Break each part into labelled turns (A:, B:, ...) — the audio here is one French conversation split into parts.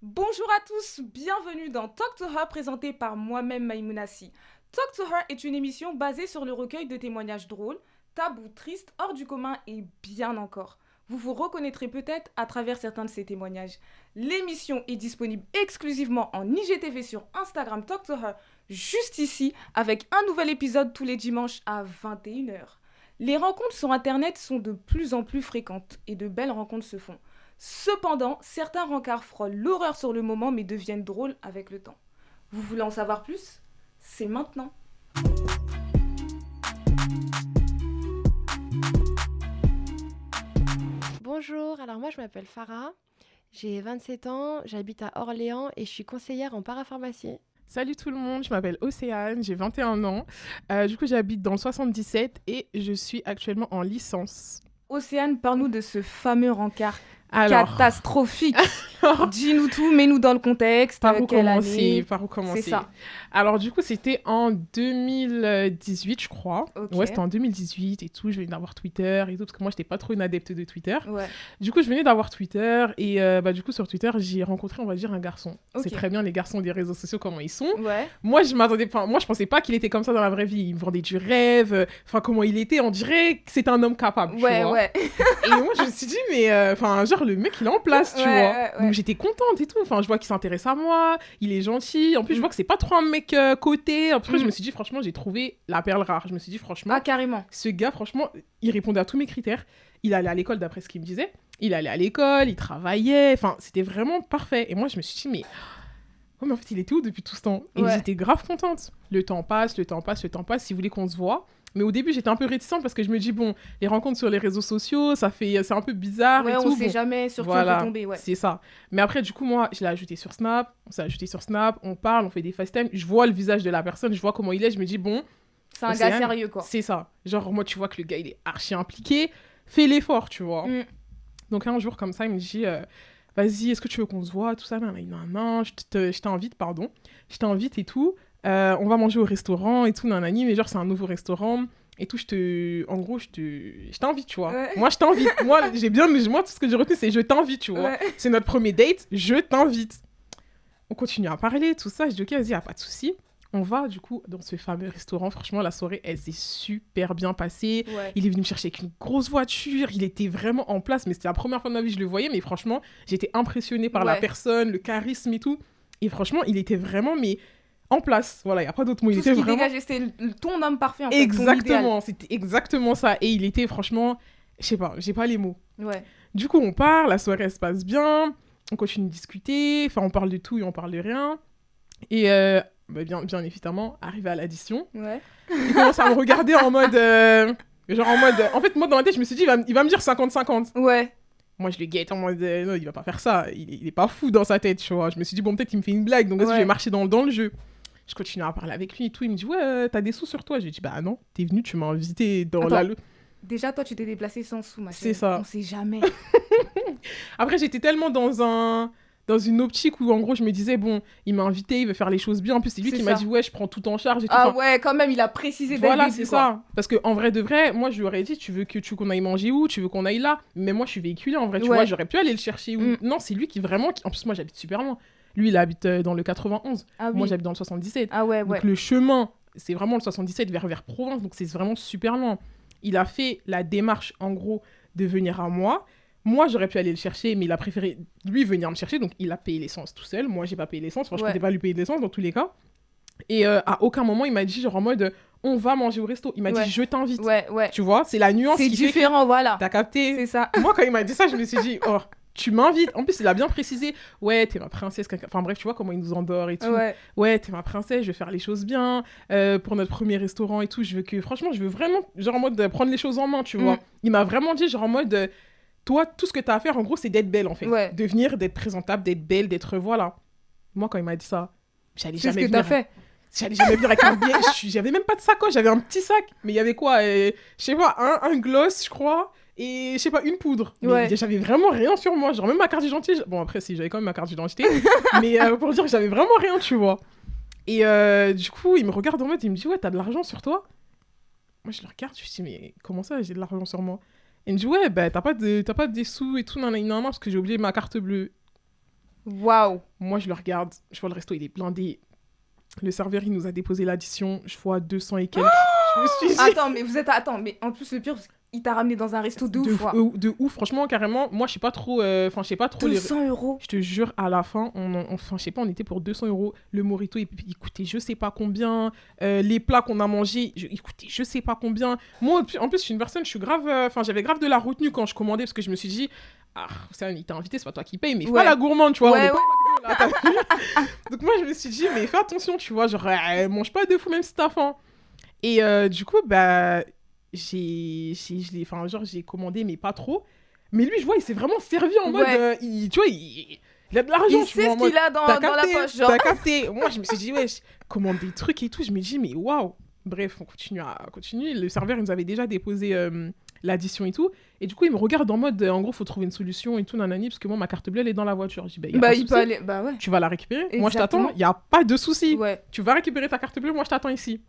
A: Bonjour à tous, bienvenue dans Talk to Her présenté par moi-même Maïmounassi. Talk to Her est une émission basée sur le recueil de témoignages drôles, tabous, tristes, hors du commun et bien encore. Vous vous reconnaîtrez peut-être à travers certains de ces témoignages. L'émission est disponible exclusivement en IGTV sur Instagram Talk to Her, juste ici, avec un nouvel épisode tous les dimanches à 21h. Les rencontres sur Internet sont de plus en plus fréquentes et de belles rencontres se font. Cependant, certains rencarts frôlent l'horreur sur le moment mais deviennent drôles avec le temps. Vous voulez en savoir plus? C'est maintenant.
B: Bonjour, alors moi je m'appelle Farah, j'ai 27 ans, j'habite à Orléans et je suis conseillère en parapharmacie.
C: Salut tout le monde, je m'appelle Océane, j'ai 21 ans. Du coup, j'habite dans le 77 et je suis actuellement en licence.
A: Océane, parle-nous de ce fameux rencard
C: Alors,
A: catastrophique. Dis-nous tout, mets-nous dans le contexte.
C: par où
A: Quelle
C: commencer
A: année?
C: Par où commencer
A: C'est ça.
C: Alors, du coup, c'était en 2018, je crois.
A: Ok.
C: Ouais, c'était en 2018 et tout. Je venais d'avoir Twitter et tout, parce que moi, j'étais pas trop une adepte de Twitter.
A: Ouais.
C: Du coup, je venais d'avoir Twitter et du coup, sur Twitter, j'ai rencontré, on va dire, un garçon.
A: Ok.
C: C'est très bien les garçons des réseaux sociaux, comment ils sont.
A: Ouais.
C: Moi, je pensais pas qu'il était comme ça dans la vraie vie. Il me vendait du rêve. Enfin, comment il était, on dirait que c'est un homme capable, tu
A: Ouais,
C: vois.
A: ouais.
C: Et moi, je me suis dit, mais genre, le mec, il est en place, tu
A: Ouais,
C: vois.
A: ouais, ouais.
C: Donc, j'étais contente et tout. Enfin, je vois qu'il s'intéresse à moi, il est gentil. En plus, je
A: Mm.
C: vois que c'est pas trop un mec coté. Après, je
A: Mm.
C: me suis dit, franchement, j'ai trouvé la perle rare. Je me suis dit, franchement,
A: Ah, carrément.
C: ce gars, franchement, il répondait à tous mes critères. Il allait à l'école, d'après ce qu'il me disait. Il allait à l'école, il travaillait. Enfin, c'était vraiment parfait. Et moi, je me suis dit, mais... Oh, mais en fait, il était où depuis tout ce temps? Et
A: Ouais.
C: j'étais grave contente. Le temps passe, le temps passe, le temps passe. Il voulait qu'on se voit. Mais au début, j'étais un peu réticente parce que je me dis, bon, les rencontres sur les réseaux sociaux, c'est un peu bizarre
A: Ouais,
C: et
A: on
C: tout.
A: sait
C: Bon,
A: jamais sur qui on
C: voilà,
A: peut tomber. Ouais.
C: c'est ça. Mais après, du coup, moi, je l'ai ajouté sur Snap. On s'est ajouté sur Snap. On parle, on fait des FaceTime. Je vois le visage de la personne, je vois comment il est. Je me dis, bon,
A: C'est un gars
C: Océane,
A: sérieux, quoi.
C: c'est ça. Genre, moi, tu vois que le gars, il est archi impliqué. Fais l'effort, tu vois.
A: Mm.
C: Donc, un jour, comme ça, il me dit, vas-y, est-ce que tu veux qu'on se voit? Tout ça, non, non, je t'invite, pardon. Je t'invite et tout. On va manger au restaurant et tout, nanani. Mais genre, c'est un nouveau restaurant. Et tout, en gros, je t'invite, tu vois.
A: Ouais.
C: Moi, je t'invite. Moi, tout ce que j'ai retenu, c'est je t'invite, tu vois.
A: Ouais.
C: C'est notre premier date, je t'invite. On continue à parler, tout ça. Je dis, ok, vas-y, y a pas de souci. On va, du coup, dans ce fameux restaurant. Franchement, la soirée, elle s'est super bien passée.
A: Ouais.
C: Il est venu me chercher avec une grosse voiture. Il était vraiment en place. Mais c'était la première fois de ma vie que je le voyais. Mais franchement, j'étais impressionnée par la
A: Ouais.
C: personne, le charisme et tout. Et franchement, il était vraiment, mais en place. Voilà, il n'y a pas d'autre mot. Il
A: Tout ce
C: était
A: qui
C: vraiment...
A: dégageait, c'était ton homme parfait, en fait. Ton idéal.
C: Exactement, c'était exactement ça. Et il était franchement, je sais pas, j'ai pas les mots.
A: Ouais.
C: Du coup, on part, la soirée elle se passe bien, on continue de discuter, enfin on parle de tout et on parle de rien. Et bien évidemment, arrivé à l'addition,
A: Ouais.
C: il commence à me regarder en mode, en fait moi dans ma tête je me suis dit il va me dire 50-50.
A: Ouais.
C: Moi je le guette en mode, non il va pas faire ça, il est pas fou dans sa tête, tu vois. Je me suis dit bon peut-être il me fait une blague, donc vas-y, je
A: Ouais.
C: vais marcher dans le jeu. Je continue à parler avec lui et tout. Il me dit, ouais, t'as des sous sur toi. J'ai dit, bah non, t'es venu, tu m'as invité dans
A: Attends.
C: la...
A: Déjà, toi, tu t'es déplacé sans sous, ma
C: C'est
A: chérie.
C: ça.
A: On sait jamais.
C: Après, j'étais tellement dans une optique où, en gros, je me disais, bon, il m'a invité, il veut faire les choses bien. En plus, c'est lui
A: C'est
C: qui m'a
A: ça.
C: dit, ouais, je prends tout en charge et tout.
A: Ah
C: Enfin,
A: ouais, quand même, il a précisé dès
C: voilà,
A: le début,
C: c'est
A: quoi.
C: ça. Parce qu'en vrai de vrai, moi, je lui aurais dit, tu veux qu'on aille manger où? Tu veux qu'on aille là? Mais moi, je suis véhiculée, en vrai, tu
A: Ouais.
C: vois. J'aurais pu aller le chercher où?
A: Mm.
C: Non, c'est lui qui vraiment... En plus, moi, j'habite super loin. Lui, il habite dans le 91.
A: Ah oui.
C: Moi, j'habite dans le 77.
A: Ah ouais, ouais.
C: Donc le chemin, c'est vraiment le 77 vers Provence, donc c'est vraiment super loin. Il a fait la démarche, en gros, de venir à moi. Moi, j'aurais pu aller le chercher, mais il a préféré, lui, venir me chercher, donc il a payé l'essence tout seul. Moi, j'ai pas payé l'essence, enfin, je
A: Ouais.
C: comptais pas lui payer de l'essence dans tous les cas. Et à aucun moment, il m'a dit, genre en mode, on va manger au resto. Il m'a
A: Ouais.
C: dit, je t'invite.
A: Ouais, ouais.
C: Tu vois, c'est la nuance
A: C'est
C: qui fait que
A: différent, voilà.
C: t'as capté.
A: C'est ça.
C: Moi, quand il m'a dit ça, je me suis dit, oh, tu m'invites. En plus, il a bien précisé, ouais, t'es ma princesse. Enfin bref, tu vois comment il nous endort et tout.
A: Ouais.
C: Ouais, t'es ma princesse, je vais faire les choses bien. Pour notre premier restaurant et tout, franchement, je veux vraiment, genre en mode, prendre les choses en main, tu vois.
A: Mm.
C: Il m'a vraiment dit, genre en mode, toi, tout ce que t'as à faire, en gros, c'est d'être belle, en fait.
A: Ouais.
C: De venir, d'être présentable, d'être belle, d'être, voilà. Moi, quand il m'a dit ça, j'allais
A: C'est ce
C: jamais
A: que t'as
C: venir.
A: fait.
C: J'allais jamais venir avec un billet. J'avais même pas de sacoche, j'avais un petit sac. Mais il y avait quoi je sais pas, un gloss, je crois. Et je sais pas, une poudre. Mais
A: Ouais.
C: j'avais vraiment rien sur moi. Genre, même ma carte d'identité. Bon, après, si, j'avais quand même ma carte d'identité. Mais pour dire que j'avais vraiment rien, tu vois. Et du coup, il me regarde en mode, il me dit, ouais, t'as de l'argent sur toi? Moi, je le regarde, je me dis, mais comment ça, j'ai de l'argent sur moi? Il me dit, ouais, bah, t'as pas des sous et tout, nanana, parce que j'ai oublié ma carte bleue.
A: Waouh.
C: Moi, je le regarde, je vois le resto, il est blindé. Le serveur, il nous a déposé l'addition, je vois 200 et quelques. Je me suis dit...
A: Attends, mais vous êtes... Attends, mais en plus, le pire, il t'a ramené dans un resto de ouf, quoi.
C: De ouf, franchement, carrément. Moi, je sais pas trop... Enfin, je sais pas trop...
A: 200 €.
C: Je te jure, à la fin, enfin, je sais pas, on était pour 200 €. Le Morito, il coûtait je sais pas combien. Les plats qu'on a mangés, il coûtait je sais pas combien. Moi, en plus, je suis une personne, je suis grave... Enfin, j'avais grave de la retenue quand je commandais parce que je me suis dit... Ah, ça, il t'a invité, c'est pas toi qui paye, mais fais pas la gourmande, tu vois.
A: Ouais,
C: on est pas là, t'as vu. Donc moi, je me suis dit, mais fais attention, tu vois, genre, mange pas de fou, même si t'as faim. Et du coup, bah, j'ai commandé, mais pas trop. Mais lui, je vois, il s'est vraiment servi en mode, tu vois, il a de l'argent.
A: Il sait ce qu'il a dans la poche, genre.
C: T'as capté. Moi, je me suis dit, ouais, je commande des trucs et tout. Je me dis, mais waouh. Bref, on continue. Le serveur, il nous avait déjà déposé l'addition et tout. Et du coup, il me regarde en mode, en gros, faut trouver une solution et tout, nanani, parce que moi, ma carte bleue, elle est dans la voiture. Je dis,
A: il peut aller. Bah ouais.
C: Tu vas la récupérer.
A: Exactement.
C: Moi, je t'attends. Il n'y a pas de souci.
A: Ouais.
C: Tu vas récupérer ta carte bleue. Moi, je t'attends ici.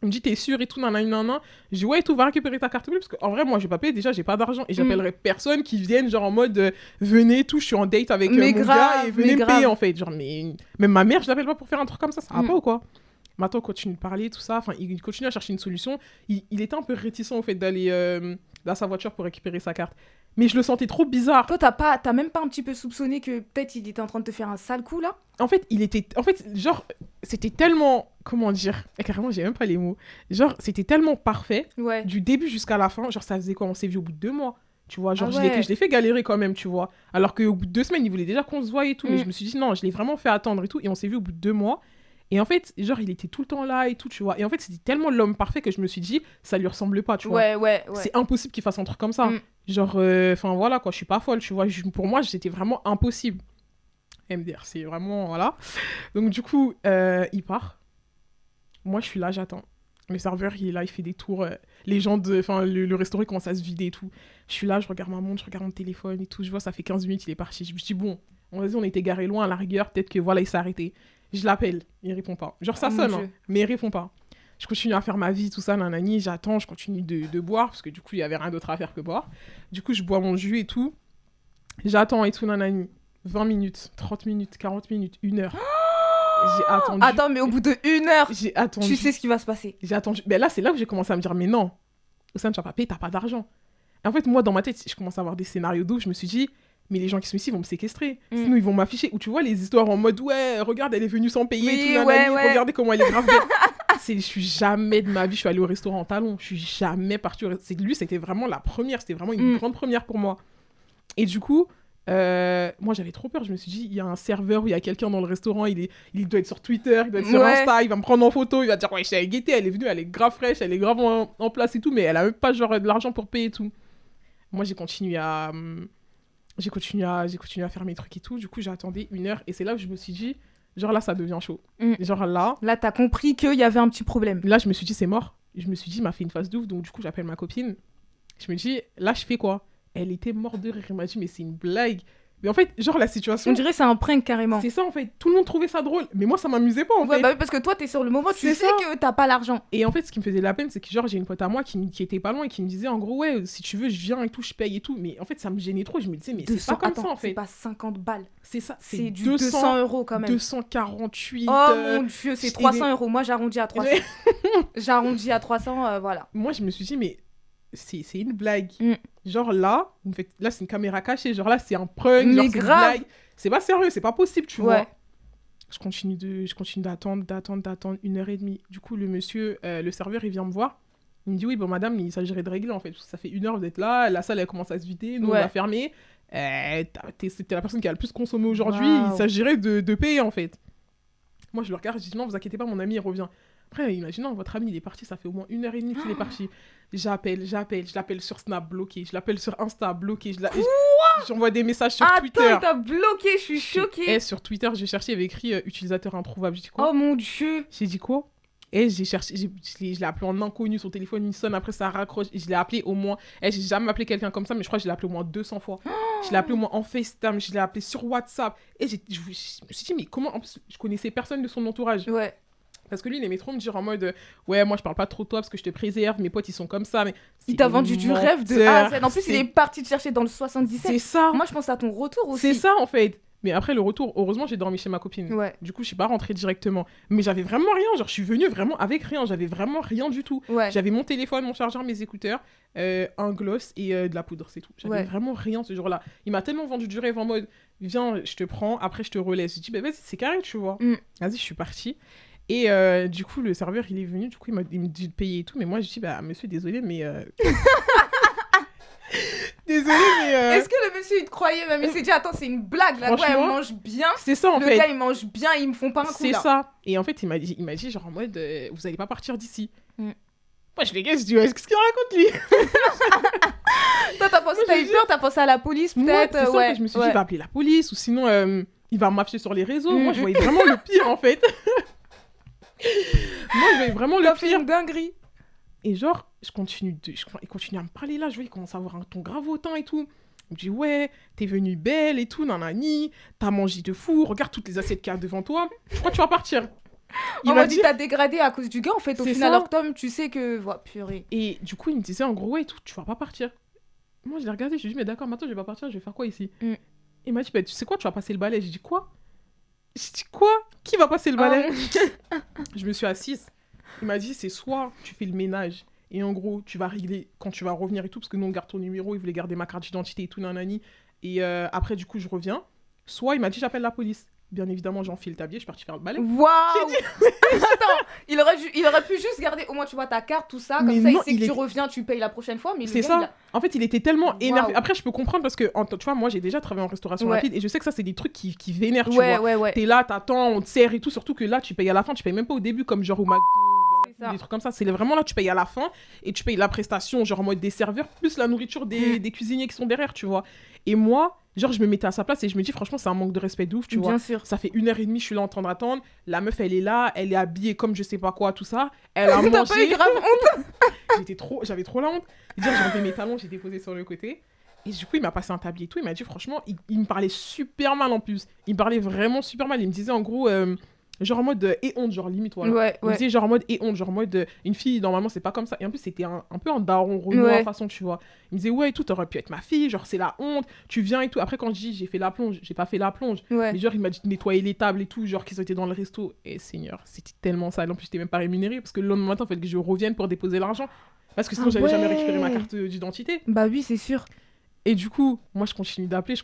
C: Il me dit, t'es sûr et tout, nanana. Je dis, ouais, et tout, va récupérer ta carte bleue. Parce qu'en vrai, moi, je vais pas payer. Déjà, j'ai pas d'argent. Et j'appellerai personne qui vienne, genre, en mode, venez, tout, je suis en date avec mon gars et venez me payer, en fait. Genre, mais même ma mère, je l'appelle pas pour faire un truc comme ça va pas ou quoi? Maintenant, on continue de parler, tout ça. Enfin, il continue à chercher une solution. Il était un peu réticent au fait d'aller dans sa voiture pour récupérer sa carte. Mais je le sentais trop bizarre.
A: Toi, t'as même pas un petit peu soupçonné que peut-être il était en train de te faire un sale coup, là?
C: En fait, genre, c'était tellement... Comment dire? Et carrément, j'ai même pas les mots. Genre, c'était tellement parfait.
A: Ouais.
C: Du début jusqu'à la fin. Genre, ça faisait quoi? On s'est vu au bout de 2 mois. Tu vois, genre,
A: Ah ouais.
C: je l'ai fait galérer quand même, tu vois. Alors qu'au bout de 2 semaines, il voulait déjà qu'on se voie et tout. Mais je me suis dit, non, je l'ai vraiment fait attendre et tout. Et on s'est vu au bout de 2 mois. Et en fait, genre, il était tout le temps là et tout, tu vois. Et en fait, c'était tellement l'homme parfait que je me suis dit, ça lui ressemblait pas, tu vois.
A: Ouais.
C: C'est impossible qu'il fasse un truc comme ça. Genre, enfin, voilà, quoi, je suis pas folle, tu vois. Pour moi, c'était vraiment impossible. MDR, c'est vraiment, voilà. Donc, du coup, il part. Moi, je suis là, j'attends. Le serveur, il est là, il fait des tours. Les gens le restaurant, il commence à se vider et tout. Je suis là, je regarde ma montre, je regarde mon téléphone et tout. Je vois, ça fait 15 minutes, il est parti. Je me dis, bon, vas-y, on était garé loin à la rigueur, peut-être que voilà, il s'est arrêté. Je l'appelle, il répond pas. Genre, ça sonne, hein, mais il répond pas. Je continue à faire ma vie, tout ça, nanani. J'attends, je continue de boire, parce que du coup, il y avait rien d'autre à faire que boire. Du coup, je bois mon jus et tout. J'attends et tout, nanani. 20 minutes, 30 minutes, 40 minutes, 1 heure. J'ai attendu.
A: Attends, mais au bout de 1 heure,
C: j'ai attendu.
A: tu sais ce qui va se passer.
C: J'ai attendu. Ben là, c'est là que j'ai commencé à me dire, mais non, Oussam, tu vas pas payer, t'as pas d'argent. Et en fait, moi, dans ma tête, je commence à avoir des scénarios d'où je me suis dit, mais les gens qui sont ici vont me séquestrer. Sinon, ils vont m'afficher. Ou tu vois, les histoires en mode, ouais, regarde, elle est venue sans payer,
A: Oui,
C: tout, nanani, regardez comment elle est grave belle. Je suis jamais de ma vie, je suis allée au restaurant en talons. Je suis jamais partie au restaurant. Lui, c'était vraiment la première, c'était vraiment une grande première pour moi. Et du coup, moi, j'avais trop peur. Je me suis dit, il y a un serveur, il y a quelqu'un dans le restaurant, il doit être sur Twitter, il doit être sur Insta, il va me prendre en photo, il va dire, ouais, je suis guettée, elle est venue, elle est grave fraîche, elle est grave en place et tout, mais elle a même pas genre de l'argent pour payer et tout. Moi, j'ai continué à faire mes trucs et tout. Du coup, j'ai attendu 1 heure et c'est là où je me suis dit, genre là, ça devient chaud. Genre là,
A: t'as compris qu'il y avait un petit problème.
C: Là, je me suis dit, c'est mort. Je me suis dit, il m'a fait une phase de ouf. Donc, du coup, j'appelle ma copine. Je me dis, là, je fais quoi? Elle était morte de rire. Elle m'a dit, mais c'est une blague. Mais en fait, genre, la situation...
A: On dirait que c'est un prank, carrément.
C: C'est ça, en fait. Tout le monde trouvait ça drôle. Mais moi, ça m'amusait pas, en fait.
A: Bah oui, parce que toi, t'es sur le moment, tu sais que t'as pas l'argent.
C: Et en fait, ce qui me faisait de la peine, c'est que, genre, j'ai une pote à moi qui était pas loin et qui me disait, en gros, ouais, si tu veux, je viens et tout, je paye et tout. Mais en fait, ça me gênait trop. Je me disais, mais c'est pas comme ça, en fait.
A: C'est pas 50 balles.
C: C'est ça.
A: C'est du 200 € quand même.
C: 248.
A: Oh mon Dieu, c'est 300 €. Moi, j'arrondis à 300. J'arrondis à 300, voilà.
C: Moi, je me suis dit, mais c'est une blague. Genre là, là, c'est une caméra cachée. Genre là, c'est un prank.
A: Mais
C: genre, c'est
A: grave.
C: une blague. C'est pas sérieux, c'est pas possible, tu vois. Je continue d'attendre 1h30. Du coup, le monsieur, le serveur, il vient me voir. Il me dit, oui, bon, madame, il s'agirait de régler, en fait. Ça fait 1 heure, vous êtes là. La salle, elle commence à se vider. Nous, on va fermer. C'était la personne qui a le plus consommé aujourd'hui. Il s'agirait de payer, en fait. Moi, je le regarde, je dis, non, vous inquiétez pas, mon ami, il revient. Après, imaginons, votre ami, il est parti, ça fait au moins 1h30 qu'il est parti. J'appelle, je l'appelle sur Snap, bloqué, je l'appelle sur Insta, bloqué, j'envoie des messages sur Twitter.
A: Attends, t'as bloqué, je suis choquée.
C: Et sur Twitter, j'ai cherché, il y avait écrit utilisateur introuvable. J'ai dit quoi?
A: Oh mon Dieu.
C: J'ai dit quoi? Et j'ai cherché, je l'ai appelé en inconnu, son téléphone il sonne, après ça raccroche, je l'ai appelé au moins, j'ai jamais appelé quelqu'un comme ça, mais je crois que je l'ai appelé au moins 200 fois. Je l'ai appelé au moins en FaceTime, je l'ai appelé sur WhatsApp, et je me suis dit, mais comment, en plus, je connaissais personne de son entourage.
A: Ouais.
C: Parce que lui, il aimait trop me dire en mode ouais, moi je parle pas trop de toi parce que je te préserve, mes potes ils sont comme ça. Mais
A: il t'a vendu du rêve de A à Z. En plus, il est parti te chercher dans le 77.
C: C'est ça.
A: Moi, je pense à ton retour aussi.
C: C'est ça en fait. Mais après, le retour, heureusement, j'ai dormi chez ma copine.
B: Ouais.
C: Du coup, je suis pas rentrée directement. Mais j'avais vraiment rien. Genre, je suis venue vraiment avec rien. J'avais vraiment rien du tout.
B: Ouais.
C: J'avais mon téléphone, mon chargeur, mes écouteurs, un gloss et de la poudre, c'est tout. J'avais
B: Ouais.
C: vraiment rien ce jour-là. Il m'a tellement vendu du rêve en mode, viens, je te prends, après je te relaisse. Je dis, bah vas-y, c'est carré, tu vois. Vas-y, je suis partie. Et du coup, le serveur, il est venu, du coup, il me dit de payer et tout. Mais moi, je dis, bah monsieur, désolé, mais... Désolé, mais...
A: Est-ce que le monsieur il te croyait même? Il s'est dit attends, c'est une blague, la voix elle
C: Franchement,
A: mange bien.
C: C'est ça, en
A: Le
C: fait.
A: gars il mange bien, ils me font pas un coup
C: C'est
A: là.
C: ça. Et en fait, il m'a dit genre en mode, vous allez pas partir d'ici.
B: Mm.
C: Moi, je fais qu'est-ce qu'il raconte, lui?
A: Toi t'as eu peur, t'as pensé à la police
C: Moi,
A: peut-être?
C: c'est ça, en
A: Ouais.
C: fait, je me suis dit,
A: ouais.
C: il va appeler la police, ou sinon, il va m'afficher sur les réseaux.
B: Mm.
C: Moi, je voyais vraiment le pire, en fait. Moi, je voyais vraiment
A: Il
C: le
A: a fait
C: pire.
A: une dinguerie.
C: Et genre, il continue à me parler là, je vois, il commence à avoir un ton grave hautain et tout. Il me dit, ouais, t'es venue belle et tout, nanani, t'as mangé de fou, regarde toutes les assiettes qu'il y a devant toi, je crois que tu vas partir.
A: Il m'a dit t'as dégradé à cause du gars en fait. Au
C: C'est
A: final,
C: ça.
A: alors Tom, tu sais que. Voilà, purée.
C: Et du coup, il me disait en gros, ouais, tout, tu vas pas partir. Moi, je l'ai regardé, je lui ai dit, mais d'accord, maintenant je vais pas partir, je vais faire quoi ici?
B: Mm.
C: Il m'a dit, bah, tu sais quoi, tu vas passer le balai. J'ai dit, quoi? J'ai dit, quoi? Qui va passer le balai? Je me suis assise. Il m'a dit, c'est soit tu fais le ménage, et en gros, tu vas régler quand tu vas revenir et tout, parce que nous, on garde ton numéro, il voulait garder ma carte d'identité et tout, nanani. Et après, du coup, je reviens. Soit il m'a dit, j'appelle la police. Bien évidemment, j'enfile le tablier, je suis partie faire le balai.
A: Waouh! Attends, il aurait pu juste garder au moins tu vois ta carte, tout ça, comme
C: Mais
A: ça
C: non,
A: il sait que tu reviens, tu payes la prochaine fois. Mais le
C: C'est
A: gars,
C: ça. En fait, il était tellement énervé.
A: Waouh.
C: Après, je peux comprendre parce que, tu vois, moi, j'ai déjà travaillé en restauration
A: Ouais.
C: rapide et je sais que ça, c'est des trucs qui vénèrent, tu
A: Ouais,
C: vois.
A: ouais, ouais.
C: T'es là, t'attends, on te sert et tout. Surtout que là, tu payes à la fin, tu payes même pas au début comme genre au McDo,
A: C'est ça.
C: des trucs comme ça. C'est vraiment là, tu payes à la fin et tu payes la prestation, genre en mode des serveurs, plus la nourriture des cuisiniers qui sont derrière, tu vois. Et moi, genre, je me mettais à sa place et je me dis, franchement, c'est un manque de respect de ouf, tu vois.
A: Bien sûr.
C: Ça fait 1h30, je suis là en train d'attendre. La meuf, elle est là, elle est habillée comme je sais pas quoi, tout ça. Elle a
A: T'as pas eu
C: mangé.
A: grave honte?
C: J'avais trop la honte. Dire, j'ai enlevé mes talons, j'ai déposé sur le côté. Et du coup, il m'a passé un tablier et tout. Il m'a dit, franchement, il me parlait super mal en plus. Il me parlait vraiment super mal. Il me disait en gros, genre en mode et honte, genre limite, voilà.
A: Ouais,
C: Il me
A: ouais.
C: disait genre en mode et honte, genre en mode une fille, normalement, c'est pas comme ça. Et en plus, c'était un peu un daron Renoir
A: Ouais.
C: façon, tu vois. Il me disait, ouais, et tout, t'aurais pu être ma fille, genre c'est la honte, tu viens et tout. Après, quand je dis j'ai fait la plonge, j'ai pas fait la plonge.
A: Ouais.
C: Mais genre, il m'a dit de nettoyer les tables et tout, genre qu'ils étaient dans le resto. Et Seigneur, c'était tellement sale. En plus, j'étais même pas rémunérée parce que le lendemain matin, il fallait que je revienne pour déposer l'argent. Parce que sinon,
A: Ah
C: j'avais jamais
A: ouais.
C: récupéré ma carte d'identité.
A: Bah oui, c'est sûr.
C: Et du coup, moi, je continue d'appeler,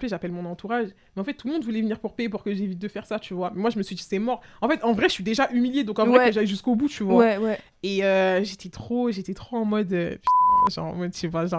C: j'appelle mon entourage. Mais en fait, tout le monde voulait venir pour payer pour que j'évite de faire ça, tu vois. Mais moi, je me suis dit, c'est mort. En fait, en vrai, je suis déjà humiliée, donc en vrai,
A: Ouais.
C: que j'aille jusqu'au bout, tu vois.
A: Ouais, ouais.
C: Et j'étais trop en mode, putain, genre, en mode, je sais pas, genre,